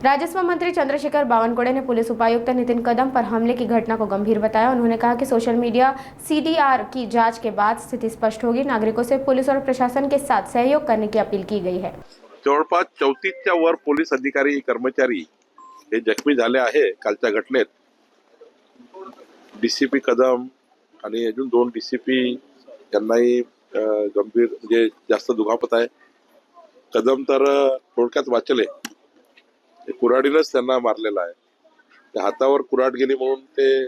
राजस्व मंत्री चंद्रशेखर बावनकुळे ने पुलिस उपायुक्त नितिन कदम पर हमले की घटना को गंभीर बताया। उन्होंने कहा कि सोशल मीडिया सीडीआर की जांच के बाद स्थिति स्पष्ट होगी। नागरिकों से पुलिस और प्रशासन के साथ सहयोग करने की अपील की गई है। जवळपास 34च्या वर पोलीस अधिकारी कर्मचारी हे जखमी झाले आहे कालच्या घटनेत। डीसीपी कदम आणि अजून 2 डीसीपी यांनाही गंभीर म्हणजे जास्त दुखापत आहे। कदम तर थोडक्यात वाचले, कुऱ्हाडीनंच त्यांना मारलेला आहे। त्या हातावर कुऱ्हाड गेली म्हणून ते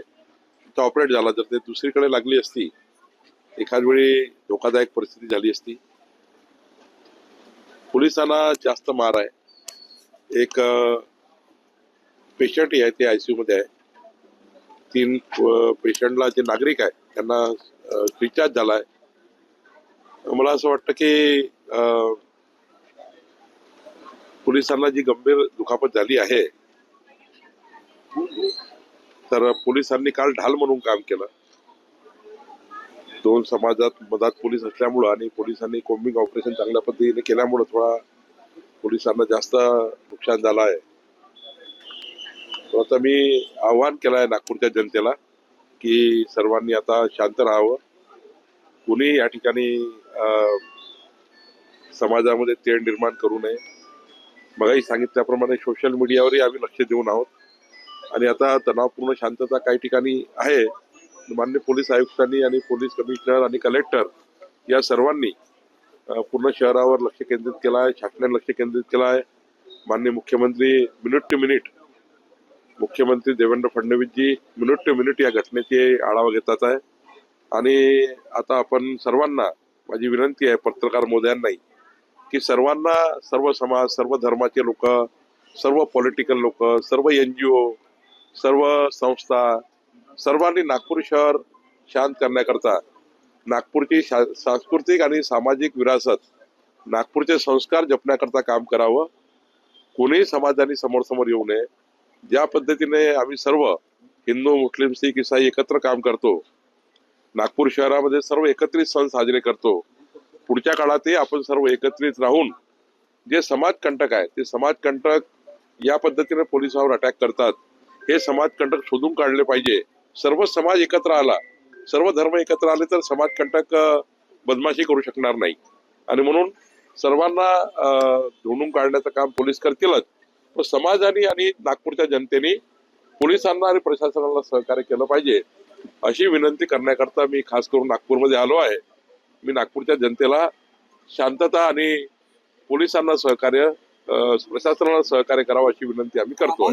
ऑपरेट झाला, जर ते दुसरीकडे लागली असती एखाद वेळी धोकादायक परिस्थिती झाली असती। पोलिसांना जास्त मार आहे। एक पेशंट आहे ते आयसीयू मध्ये आहे। 3 पेशंटला जे नागरिक आहे त्यांना डिस्चार्ज झालाय। मला असं वाटतं की पोलिसांना जी गंभीर दुखापत झाली आहे, तर पोलिसांनी काल ढाल म्हणून काम केलं। 2 समाजात मधात पोलीस असल्यामुळे आणि पोलिसांनी कोम्बिंग ऑपरेशन चांगल्या पद्धतीने केल्यामुळे थोडा पोलिसांना जास्त नुकसान झालं आहे। आता मी आवाहन केलं आहे नागपूरच्या जनतेला की सर्वांनी आता शांत राहावं। कुणी या ठिकाणी समाजामध्ये तेढ निर्माण करू नये। मगाही सांगितल्याप्रमाणे सोशल मीडियावरही आम्ही लक्ष देऊन आहोत आणि आता तणावपूर्ण शांतता काही ठिकाणी आहे। माननीय पोलीस आयुक्तांनी आणि पोलीस कमिशनर आणि कलेक्टर या सर्वांनी पूर्ण शहरावर लक्ष केंद्रित केलं आहे, शासनाने लक्ष केंद्रित केलं आहे। माननीय मुख्यमंत्री मिनिट टू मिनिट मुख्यमंत्री देवेंद्र फडणवीसजी मिनिट टू मिनिट या घटनेचे आढावा घेतात आहे। आणि आता आपण सर्वांना माझी विनंती आहे पत्रकार महोदयांनाही की सर्वांना, सर्व समाज, सर्व धर्माचे लोक, सर्व पॉलिटिकल लोक, सर्व एनजीओ, सर्व संस्था, सर्वांनी नागपूर शहर शांत करण्याकरता नागपूरची सांस्कृतिक आणि सामाजिक विरासत, नागपूरचे संस्कार जपण्याकरता काम करावं। कोणीही समाजाने समोर येऊ नये। ज्या पद्धतीने आम्ही सर्व हिंदू, मुस्लिम, सिख, ईसाई एकत्र काम करतो, नागपूर शहरामध्ये सर्व एकत्रित सण साजरे करतो, पुढच्या काळातही आपण सर्व एकत्रित राहून जे समाजकंटक आहे ते समाजकंटक या पद्धतीने पोलिसांवर अटॅक करतात, हे समाजकंटक शोधून काढले पाहिजे। सर्व समाज एकत्र आला, सर्व धर्म एकत्र आले तर समाजकंटक बदमाशी करू शकणार नाही आणि म्हणून सर्वांना ढूंढून काढण्याचं काम पोलीस करतीलच। पण समाजाने आणि नागपूरच्या जनतेने पोलिसांना आणि प्रशासनाला सहकार्य केलं पाहिजे, अशी विनंती करण्याकरता मी खास करून नागपूरमध्ये आलो आहे। मी नागपूरच्या जनतेला शांतता आणि पोलिसांना सहकार्य, प्रशासनाला सहकार्य करावं अशी विनंती आम्ही करतो।